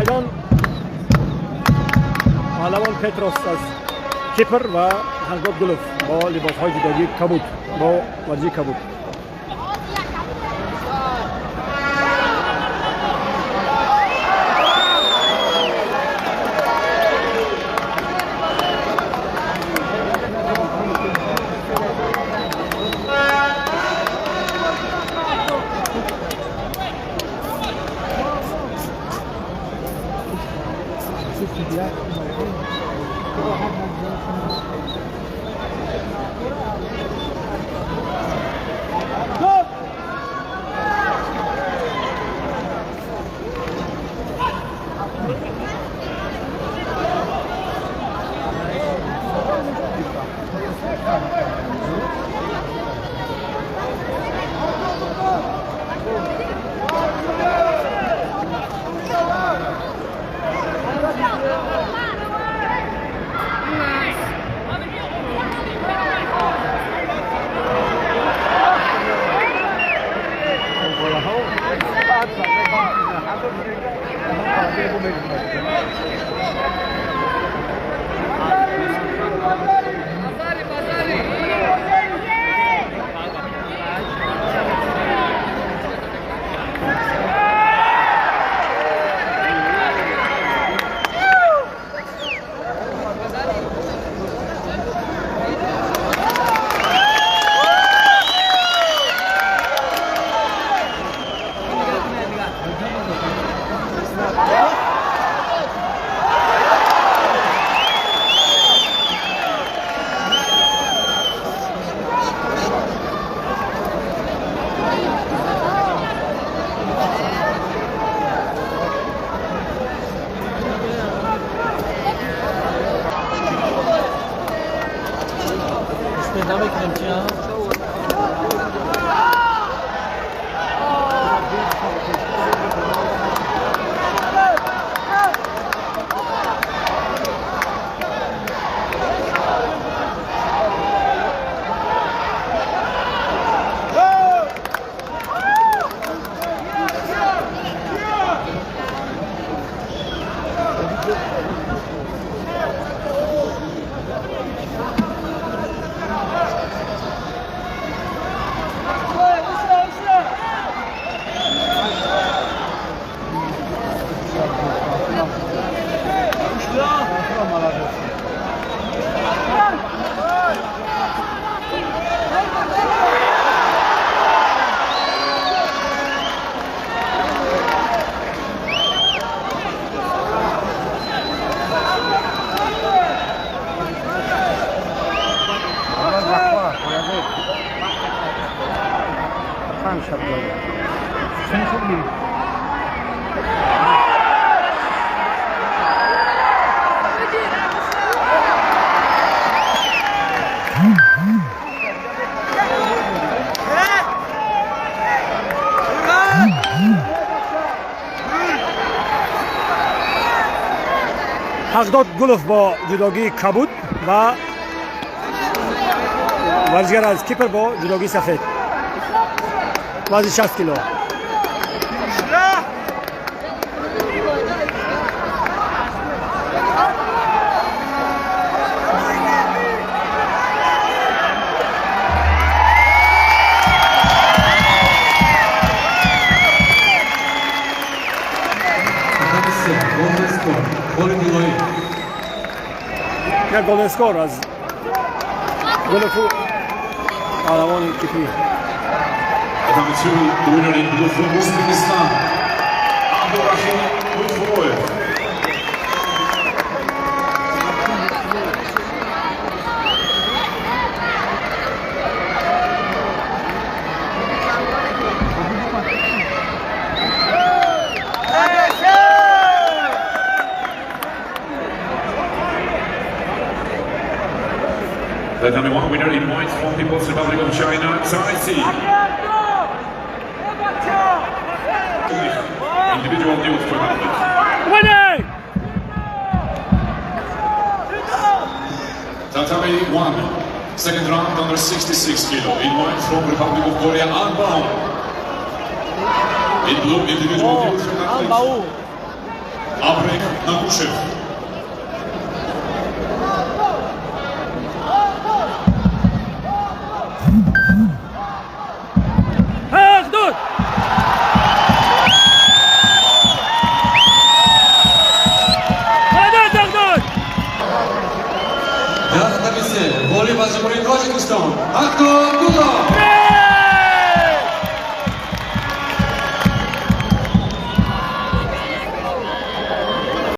maydon Palavon Petros از کیپر و حمزات گلوف با لباس‌های جداگی کبود با ورزشی کبود. حقداد گلوف با جداگی کبود و ورزشگر از کیپر با جداگی سفید وزن 60 کیلو. یک گل اسکور از گلوفو پهلوان کیپی. Number 2, the winner in blue from Uzbekistan, Abdurrahim Gulfoyev. The number 1 winner in points from People's Republic of China, Cai Ci. Individual news tournament. Winning! Tatami 1, second round under 66 kilo in white from Republic of Korea, An Baum. Jedną, jedyny żółty Al Bau. Abrek Naguszew. Hdud! Hadi Hdud! Yarın da bizi voley başımını koyacak işte. Hakkı Abdullah.